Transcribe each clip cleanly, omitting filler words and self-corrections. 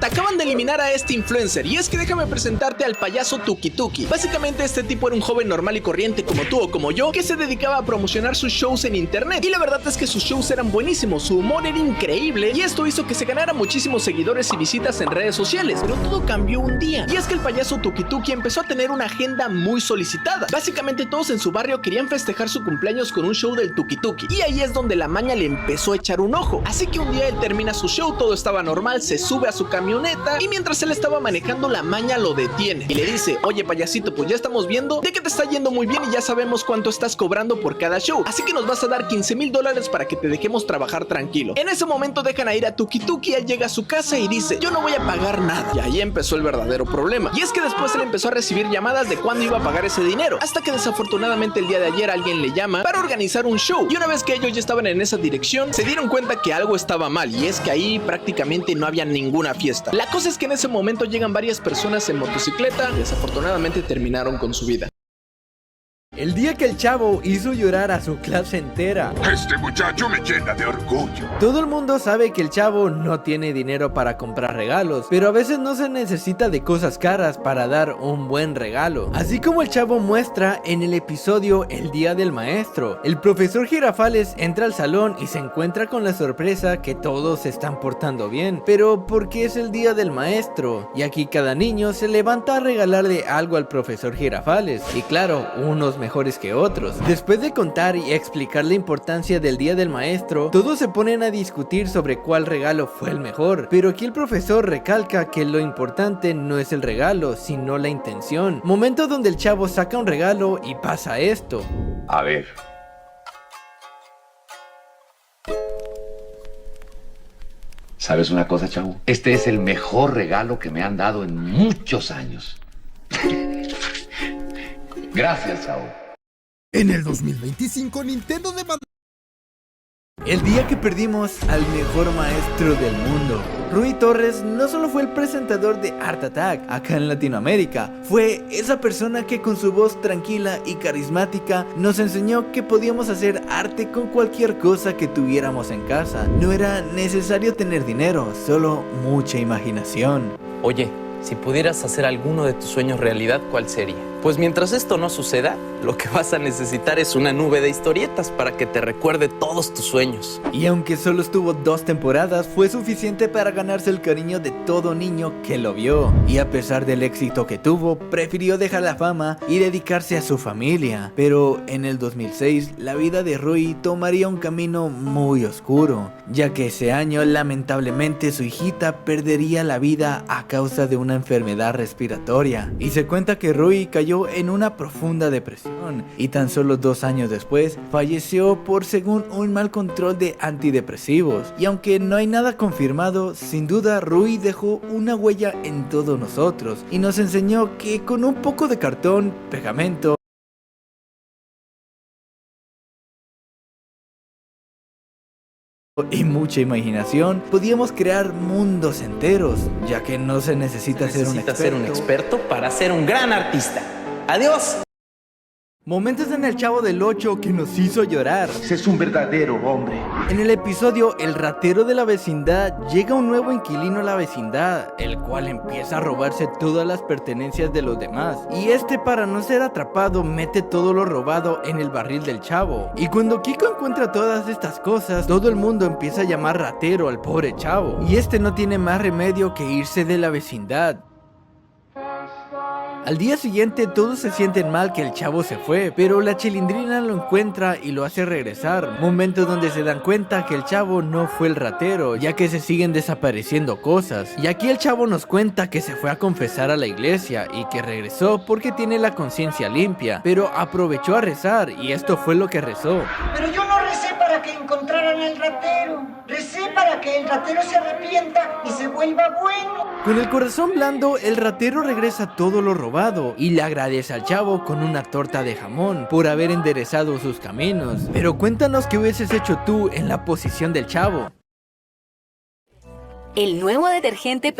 Alerta, acaban de eliminar a este influencer y es que déjame presentarte al payaso Tuki Tuki. Básicamente este tipo era un joven normal y corriente como tú o como yo que se dedicaba a promocionar sus shows en internet y la verdad es que sus shows eran buenísimos, su humor era increíble y esto hizo que se ganara muchísimos seguidores y visitas en redes sociales, pero todo cambió un día y es que el payaso Tuki Tuki empezó a tener una agenda muy solicitada. Básicamente todos en su barrio querían festejar su cumpleaños con un show del Tuki Tuki y ahí es donde la maña le empezó a echar un ojo, así que un día él termina su show, todo estaba normal, se sube a su camioneta y mientras él estaba manejando la maña lo detiene y le dice: oye payasito, pues ya estamos viendo de que te está yendo muy bien y ya sabemos cuánto estás cobrando por cada show, así que nos vas a dar $15,000 para que te dejemos trabajar tranquilo. En ese momento dejan a ir a Tuki Tuki, él llega a su casa y dice: yo no voy a pagar nada, y ahí empezó el verdadero problema, y es que después él empezó a recibir llamadas de cuándo iba a pagar ese dinero, hasta que desafortunadamente el día de ayer alguien le llama para organizar un show, y una vez que ellos ya estaban en esa dirección se dieron cuenta que algo estaba mal, y es que ahí prácticamente no había ninguna fiesta. La cosa es que en ese momento llegan varias personas en motocicleta y desafortunadamente terminaron con su vida. El día que el chavo hizo llorar a su clase entera. Este muchacho me llena de orgullo. Todo el mundo sabe que el chavo no tiene dinero para comprar regalos, pero a veces no se necesita de cosas caras para dar un buen regalo. Así como el chavo muestra en el episodio El Día del Maestro. El profesor Girafales entra al salón y se encuentra con la sorpresa que todos se están portando bien, pero porque es el Día del Maestro, y aquí cada niño se levanta a regalarle algo al profesor Girafales, y claro, unos mejores que otros. Después de contar y explicar la importancia del Día del Maestro, todos se ponen a discutir sobre cuál regalo fue el mejor, pero aquí el profesor recalca que lo importante no es el regalo, sino la intención. Momento donde el chavo saca un regalo y pasa esto. A ver. ¿Sabes una cosa, chavo? Este es el mejor regalo que me han dado en muchos años. Gracias, chavo. En el 2025 Nintendo demandó El día que perdimos al mejor maestro del mundo. Rui Torres no solo fue el presentador de Art Attack acá en Latinoamérica, fue esa persona que con su voz tranquila y carismática nos enseñó que podíamos hacer arte con cualquier cosa que tuviéramos en casa. No era necesario tener dinero, solo mucha imaginación. Oye, si pudieras hacer alguno de tus sueños realidad, ¿cuál sería? Pues mientras esto no suceda, lo que vas a necesitar es una nube de historietas para que te recuerde todos tus sueños. Y aunque solo estuvo 2 temporadas, fue suficiente para ganarse el cariño de todo niño que lo vio. Y a pesar del éxito que tuvo, prefirió dejar la fama y dedicarse a su familia. Pero en el 2006, la vida de Rui tomaría un camino muy oscuro, ya que ese año lamentablemente su hijita perdería la vida a causa de una enfermedad respiratoria. Y se cuenta que Rui cayó en una profunda depresión y tan solo 2 años después falleció por según un mal control de antidepresivos. Y aunque no hay nada confirmado, sin duda Rui dejó una huella en todos nosotros y nos enseñó que con un poco de cartón, pegamento y mucha imaginación podíamos crear mundos enteros, ya que no se necesita ser un experto para ser un gran artista. ¡Adiós! Momentos en El Chavo del 8 que nos hizo llorar. Es un verdadero hombre. En el episodio El ratero de la vecindad, llega un nuevo inquilino a la vecindad, el cual empieza a robarse todas las pertenencias de los demás. Y este, para no ser atrapado, mete todo lo robado en el barril del chavo. Y cuando Kiko encuentra todas estas cosas, todo el mundo empieza a llamar ratero al pobre chavo. Y este no tiene más remedio que irse de la vecindad. Al día siguiente todos se sienten mal que el chavo se fue, pero la Chilindrina lo encuentra y lo hace regresar. Momento donde se dan cuenta que el chavo no fue el ratero, ya que se siguen desapareciendo cosas. Y aquí el chavo nos cuenta que se fue a confesar a la iglesia y que regresó porque tiene la conciencia limpia, pero aprovechó a rezar y esto fue lo que rezó. Pero yo no recé para que encontraran al ratero, recé para que el ratero se arrepienta y se vuelva bueno. Con el corazón blando, el ratero regresa todo lo robado y le agradece al chavo con una torta de jamón por haber enderezado sus caminos. Pero cuéntanos qué hubieses hecho tú en la posición del chavo. El nuevo detergente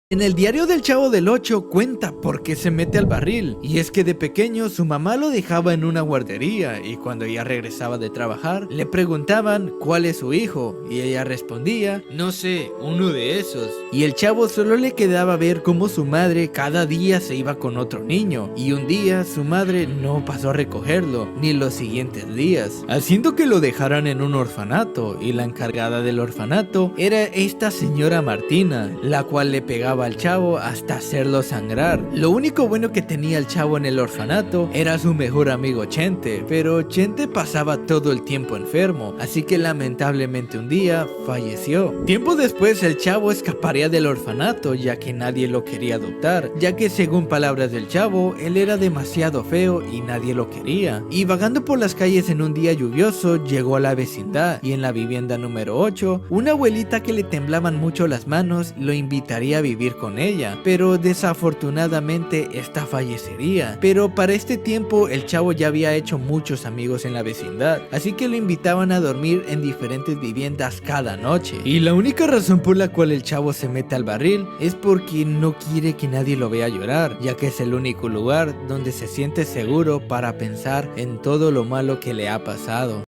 En el diario del Chavo del Ocho cuenta por qué se mete al barril, y es que de pequeño su mamá lo dejaba en una guardería y cuando ella regresaba de trabajar le preguntaban cuál es su hijo y ella respondía, no sé, uno de esos. Y el chavo solo le quedaba ver cómo su madre cada día se iba con otro niño y un día su madre no pasó a recogerlo ni los siguientes días, haciendo que lo dejaran en un orfanato y la encargada del orfanato era esta señora Martina, la cual le pegaba al chavo hasta hacerlo sangrar. Lo único bueno que tenía el chavo en el orfanato era su mejor amigo Chente, pero Chente pasaba todo el tiempo enfermo, así que lamentablemente un día falleció. Tiempo después el chavo escaparía del orfanato ya que nadie lo quería adoptar, ya que según palabras del chavo, él era demasiado feo y nadie lo quería. Y vagando por las calles en un día lluvioso, llegó a la vecindad y en la vivienda número 8, una abuelita que le temblaban mucho las manos lo invitaría a vivir con ella, pero desafortunadamente esta fallecería. Pero para este tiempo el chavo ya había hecho muchos amigos en la vecindad, así que lo invitaban a dormir en diferentes viviendas cada noche. Y la única razón por la cual el chavo se mete al barril es porque no quiere que nadie lo vea llorar, ya que es el único lugar donde se siente seguro para pensar en todo lo malo que le ha pasado.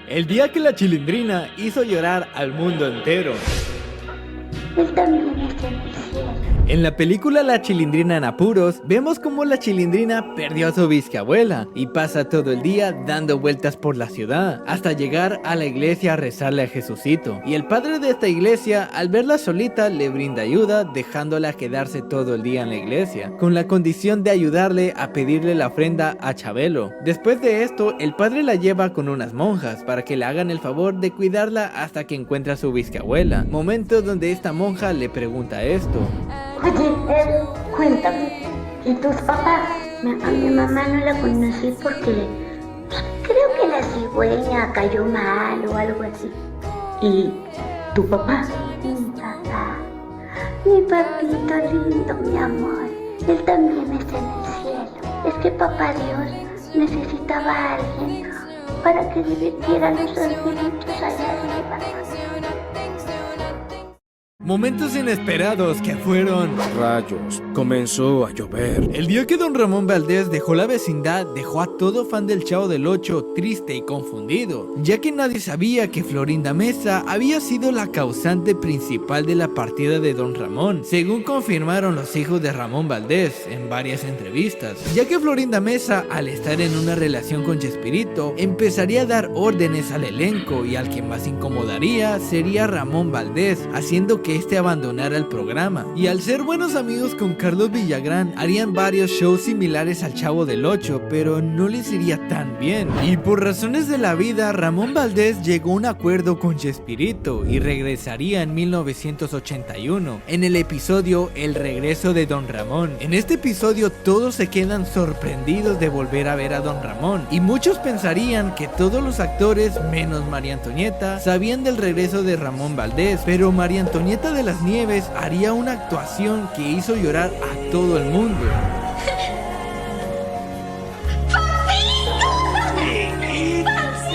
El día que la Chilindrina hizo llorar al mundo entero. Él también está en el cielo. En la película La Chilindrina en apuros, vemos cómo la Chilindrina perdió a su bisabuela y pasa todo el día dando vueltas por la ciudad, hasta llegar a la iglesia a rezarle a Jesucito. Y el padre de esta iglesia, al verla solita, le brinda ayuda, dejándola quedarse todo el día en la iglesia, con la condición de ayudarle a pedirle la ofrenda a Chabelo. Después de esto, el padre la lleva con unas monjas para que le hagan el favor de cuidarla hasta que encuentra a su bisabuela, momento donde esta monja le pregunta esto. Oye, cuéntame, ¿y tus papás? A mi mamá no la conocí porque creo que la cigüeña cayó mal o algo así. ¿Y tu papá? Mi papito lindo, mi amor, él también está en el cielo. Es que papá Dios necesitaba a alguien para que divirtiera a los angelitos allá arriba. Momentos inesperados que fueron... Rayos, comenzó a llover. El día que don Ramón Valdés dejó la vecindad, dejó a todo fan del Chavo del Ocho triste y confundido, ya que nadie sabía que Florinda Mesa había sido la causante principal de la partida de don Ramón, según confirmaron los hijos de Ramón Valdés en varias entrevistas, ya que Florinda Mesa, al estar en una relación con Chespirito, empezaría a dar órdenes al elenco y al que más incomodaría sería Ramón Valdés, haciendo que este abandonara el programa. Y al ser buenos amigos con Carlos Villagrán, harían varios shows similares al Chavo del Ocho, pero no les iría tan bien. Y por razones de la vida, Ramón Valdés llegó a un acuerdo con Chespirito y regresaría en 1981, en el episodio El regreso de don Ramón. En este episodio todos se quedan sorprendidos de volver a ver a don Ramón, y muchos pensarían que todos los actores, menos María Antonieta, sabían del regreso de Ramón Valdés, pero María Antonieta de las Nieves haría una actuación que hizo llorar a todo el mundo.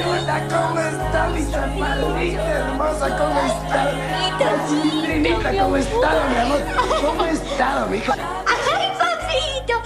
Hola, ¿cómo está mi chaparrita hermosa? ¿Cómo está? Chilindrinita, ¿cómo está, mi amor? ¿Cómo está, mijo? ¡Ay, papito!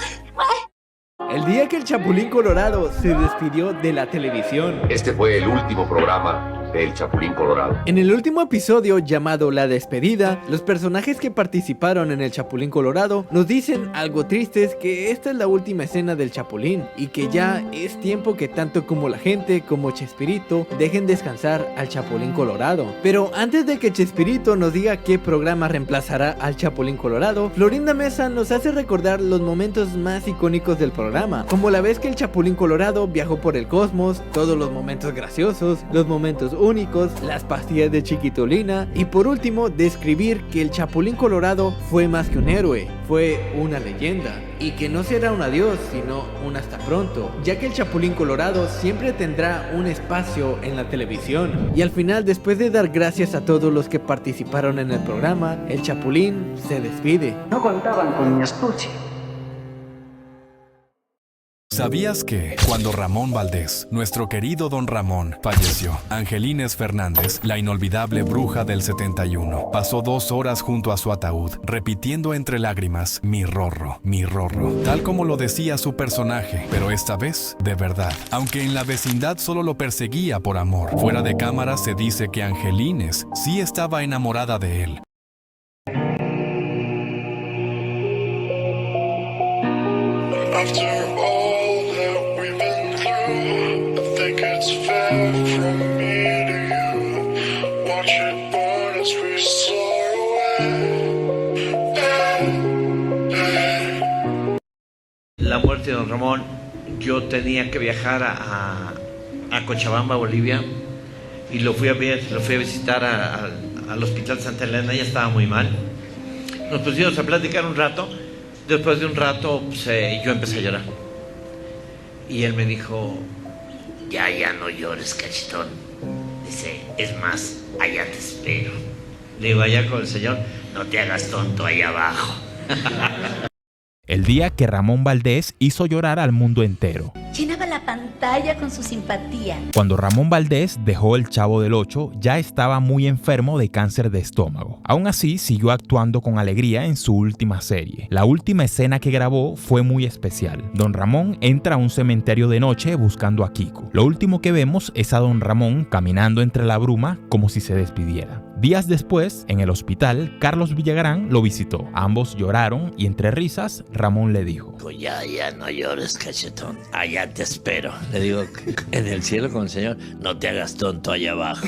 El día que el Chapulín Colorado se despidió de la televisión. Este fue el último programa del Chapulín Colorado. En el último episodio llamado La Despedida, los personajes que participaron en el Chapulín Colorado nos dicen algo tristes, que esta es la última escena del Chapulín y que ya es tiempo que tanto como la gente como Chespirito dejen descansar al Chapulín Colorado. Pero antes de que Chespirito nos diga qué programa reemplazará al Chapulín Colorado, Florinda Mesa nos hace recordar los momentos más icónicos del programa, como la vez que el Chapulín Colorado viajó por el cosmos, todos los momentos graciosos, los momentos únicos, las pastillas de Chiquitolina y por último describir que el Chapulín Colorado fue más que un héroe, fue una leyenda y que no será un adiós sino un hasta pronto, ya que el Chapulín Colorado siempre tendrá un espacio en la televisión. Y al final, después de dar gracias a todos los que participaron en el programa, el Chapulín se despide. No contaban con mi astucia. ¿Sabías que cuando Ramón Valdés, nuestro querido don Ramón, falleció, Angelines Fernández, la inolvidable bruja del 71, pasó 2 horas junto a su ataúd, repitiendo entre lágrimas, mi Rorro, tal como lo decía su personaje, pero esta vez, de verdad. Aunque en la vecindad solo lo perseguía por amor, fuera de cámara se dice que Angelines sí estaba enamorada de él. La muerte de don Ramón, yo tenía que viajar a Cochabamba, Bolivia, y lo fui a visitar al Hospital Santa Elena. Ya estaba muy mal. Nos pusimos a platicar un rato. Después de un rato, yo empecé a llorar. Y él me dijo, ya no llores, cachetón. Dice, es más, allá te espero. Le digo, allá con el señor, no te hagas tonto allá abajo. El día que Ramón Valdés hizo llorar al mundo entero. Llenaba la pantalla con su simpatía. Cuando Ramón Valdés dejó El Chavo del Ocho, ya estaba muy enfermo de cáncer de estómago. Aún así, siguió actuando con alegría en su última serie. La última escena que grabó fue muy especial. Don Ramón entra a un cementerio de noche buscando a Kiko. Lo último que vemos es a Don Ramón caminando entre la bruma como si se despidiera. Días después, en el hospital, Carlos Villagrán lo visitó. Ambos lloraron y entre risas, Ramón le dijo, Ya no llores, cachetón, allá te espero. Le digo, en el cielo con el señor, no te hagas tonto allá abajo.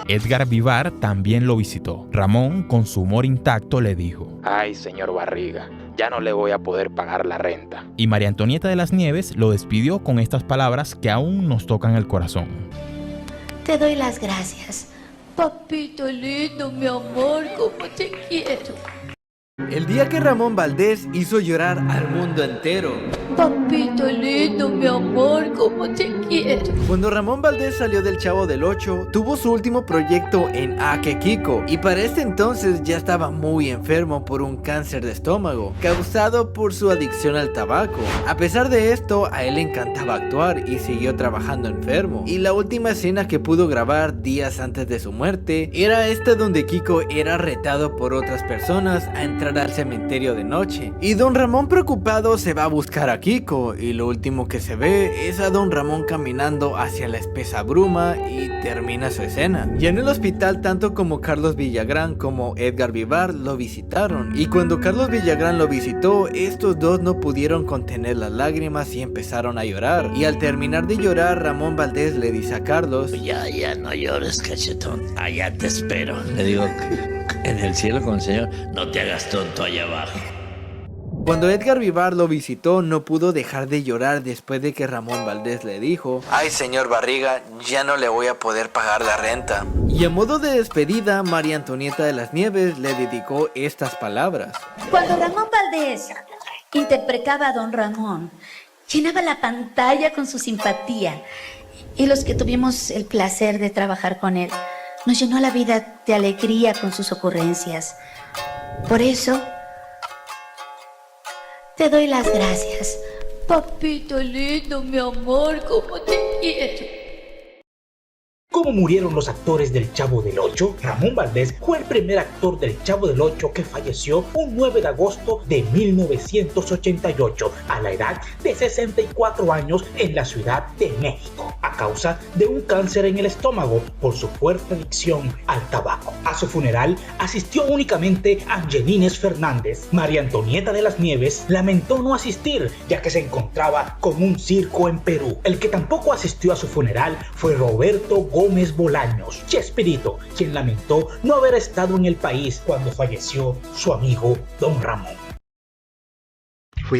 Edgar Vivar también lo visitó. Ramón, con su humor intacto, le dijo, ay, señor Barriga, ya no le voy a poder pagar la renta. Y María Antonieta de las Nieves lo despidió con estas palabras que aún nos tocan el corazón. Te doy las gracias. Papito lindo, mi amor, cómo te quiero. El día que Ramón Valdés hizo llorar al mundo entero. Papito lindo, mi amor, cómo te quiero. Cuando Ramón Valdés salió del Chavo del Ocho, tuvo su último proyecto en Ake Kiko, y para este entonces ya estaba muy enfermo por un cáncer de estómago, causado por su adicción al tabaco. A pesar de esto, a él le encantaba actuar y siguió trabajando enfermo. Y la última escena que pudo grabar días antes de su muerte era esta donde Kiko era retado por otras personas a entrar al cementerio de noche. Y Don Ramón, preocupado, se va a buscar a Kiko, y lo último que se ve es a Don Ramón caminando hacia la espesa bruma y termina su escena. Y en el hospital, tanto como Carlos Villagrán como Edgar Vivar lo visitaron, y cuando Carlos Villagrán lo visitó, estos dos no pudieron contener las lágrimas y empezaron a llorar. Y al terminar de llorar, Ramón Valdés le dice a Carlos, ya no llores, cachetón, allá te espero. Le digo, en el cielo con el señor, no te hagas tonto allá abajo. Cuando Edgar Vivar lo visitó, no pudo dejar de llorar después de que Ramón Valdés le dijo, ay, señor Barriga, ya no le voy a poder pagar la renta. Y a modo de despedida, María Antonieta de las Nieves le dedicó estas palabras. Cuando Ramón Valdés interpretaba a Don Ramón, llenaba la pantalla con su simpatía, y los que tuvimos el placer de trabajar con él, nos llenó la vida de alegría con sus ocurrencias. Por eso, te doy las gracias. Papito lindo, mi amor, cómo te quiero. ¿Cómo murieron los actores del Chavo del Ocho? Ramón Valdés fue el primer actor del Chavo del Ocho que falleció un 9 de agosto de 1988 a la edad de 64 años en la Ciudad de México a causa de un cáncer en el estómago por su fuerte adicción al tabaco. A su funeral asistió únicamente Angelines Fernández. María Antonieta de las Nieves lamentó no asistir ya que se encontraba con un circo en Perú. El que tampoco asistió a su funeral fue Roberto Gómez Bolaños, Chespirito, quien lamentó no haber estado en el país cuando falleció su amigo Don Ramón.